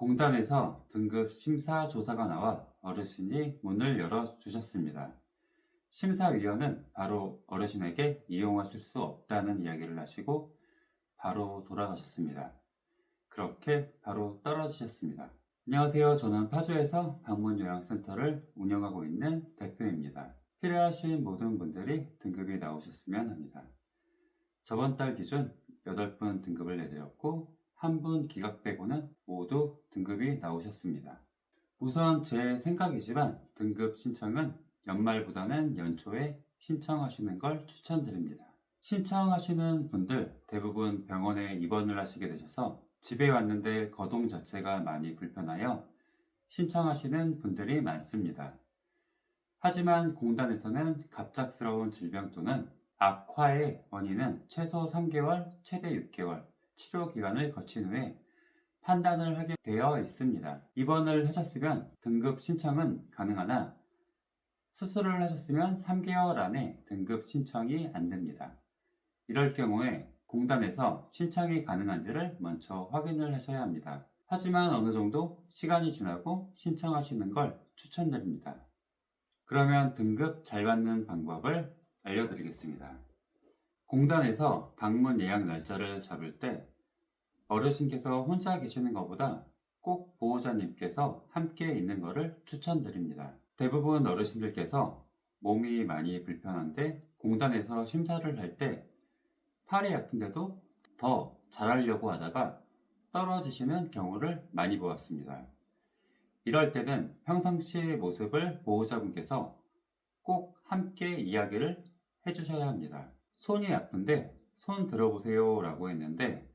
공단에서 등급 심사 조사가 나와 어르신이 문을 열어주셨습니다. 심사위원은 바로 어르신에게 이용하실 수 없다는 이야기를 하시고 바로 돌아가셨습니다. 그렇게 바로 떨어지셨습니다. 안녕하세요. 저는 파주에서 방문요양센터를 운영하고 있는 대표입니다. 필요하신 모든 분들이 등급이 나오셨으면 합니다. 저번 달 기준 8분 등급을 내드렸고 한 분 기각 빼고는 모두 등급이 나오셨습니다. 우선 제 생각이지만 등급 신청은 연말보다는 연초에 신청하시는 걸 추천드립니다. 신청하시는 분들 대부분 병원에 입원을 하시게 되셔서 집에 왔는데 거동 자체가 많이 불편하여 신청하시는 분들이 많습니다. 하지만 공단에서는 갑작스러운 질병 또는 악화의 원인은 최소 3개월, 최대 6개월 치료 기간을 거친 후에 판단을 하게 되어 있습니다. 입원을 하셨으면 등급 신청은 가능하나 수술을 하셨으면 3개월 안에 등급 신청이 안 됩니다. 이럴 경우에 공단에서 신청이 가능한지를 먼저 확인을 하셔야 합니다. 하지만 어느 정도 시간이 지나고 신청하시는 걸 추천드립니다. 그러면 등급 잘 받는 방법을 알려드리겠습니다. 공단에서 방문 예약 날짜를 잡을 때 어르신께서 혼자 계시는 것보다 꼭 보호자님께서 함께 있는 것을 추천드립니다. 대부분 어르신들께서 몸이 많이 불편한데 공단에서 심사를 할 때 팔이 아픈데도 더 잘하려고 하다가 떨어지시는 경우를 많이 보았습니다. 이럴 때는 평상시의 모습을 보호자분께서 꼭 함께 이야기를 해주셔야 합니다. 손이 아픈데 손 들어보세요 라고 했는데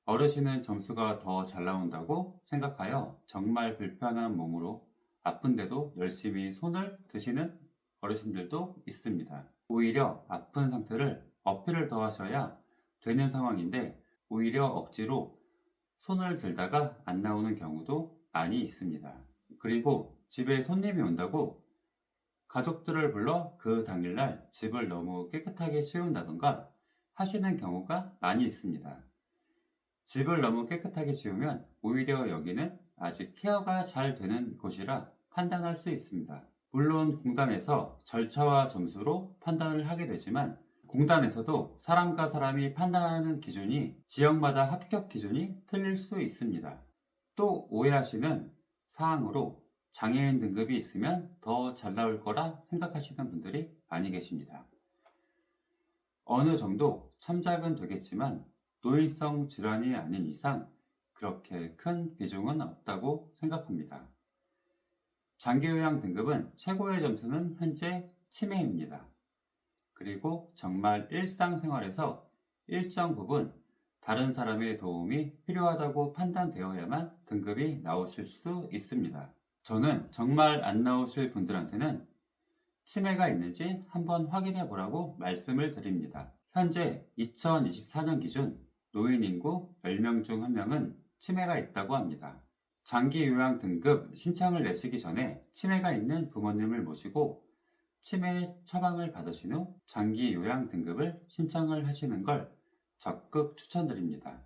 어르신은 점수가 더 잘 나온다고 생각하여 정말 불편한 몸으로 아픈데도 열심히 손을 드시는 어르신들도 있습니다. 오히려 아픈 상태를 어필을 더 하셔야 되는 상황인데 오히려 억지로 손을 들다가 안 나오는 경우도 많이 있습니다. 그리고 집에 손님이 온다고 가족들을 불러 그 당일날 집을 너무 깨끗하게 치운다던가 하시는 경우가 많이 있습니다. 집을 너무 깨끗하게 치우면 오히려 여기는 아직 케어가 잘 되는 곳이라 판단할 수 있습니다. 물론 공단에서 절차와 점수로 판단을 하게 되지만 공단에서도 사람과 사람이 판단하는 기준이 지역마다 합격 기준이 틀릴 수 있습니다. 또 오해하시는 사항으로 장애인 등급이 있으면 더 잘 나올 거라 생각하시는 분들이 많이 계십니다. 어느 정도 참작은 되겠지만 노인성 질환이 아닌 이상 그렇게 큰 비중은 없다고 생각합니다. 장기요양 등급은 최고의 점수는 현재 치매입니다. 그리고 정말 일상생활에서 일정 부분 다른 사람의 도움이 필요하다고 판단되어야만 등급이 나오실 수 있습니다. 저는 정말 안 나오실 분들한테는 치매가 있는지 한번 확인해 보라고 말씀을 드립니다. 현재 2024년 기준 노인 인구 10명 중 1명은 치매가 있다고 합니다. 장기 요양 등급 신청을 내시기 전에 치매가 있는 부모님을 모시고 치매 처방을 받으신 후 장기 요양 등급을 신청을 하시는 걸 적극 추천드립니다.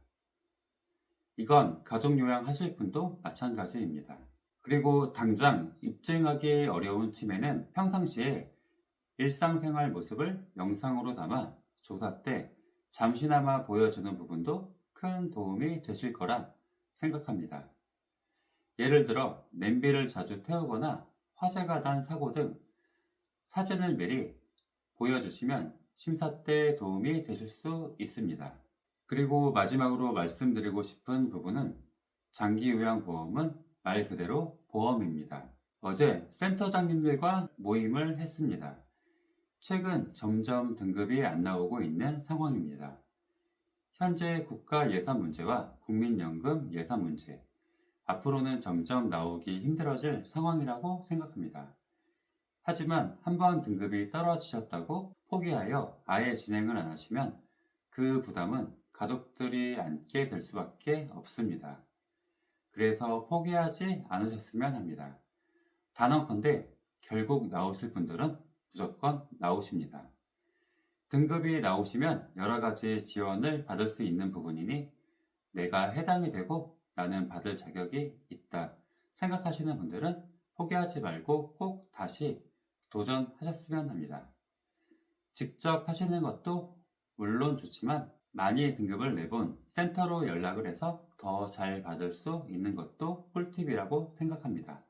이건 가족 요양 하실 분도 마찬가지입니다. 그리고 당장 입증하기 어려운 치매는 평상시에 일상생활 모습을 영상으로 담아 조사 때 잠시나마 보여주는 부분도 큰 도움이 되실 거라 생각합니다. 예를 들어 냄비를 자주 태우거나 화재가 난 사고 등 사진을 미리 보여주시면 심사 때 도움이 되실 수 있습니다. 그리고 마지막으로 말씀드리고 싶은 부분은 장기요양보험은 말 그대로 보험입니다. 어제 센터장님들과 모임을 했습니다. 최근 점점 등급이 안 나오고 있는 상황입니다. 현재 국가 예산 문제와 국민연금 예산 문제, 앞으로는 점점 나오기 힘들어질 상황이라고 생각합니다. 하지만 한번 등급이 떨어지셨다고 포기하여 아예 진행을 안 하시면 그 부담은 가족들이 안게 될 수밖에 없습니다. 그래서 포기하지 않으셨으면 합니다. 단언컨대 결국 나오실 분들은 무조건 나오십니다. 등급이 나오시면 여러 가지 지원을 받을 수 있는 부분이니 내가 해당이 되고 나는 받을 자격이 있다 생각하시는 분들은 포기하지 말고 꼭 다시 도전하셨으면 합니다. 직접 하시는 것도 물론 좋지만 많이 등급을 내본 센터로 연락을 해서 더 잘 받을 수 있는 것도 꿀팁이라고 생각합니다.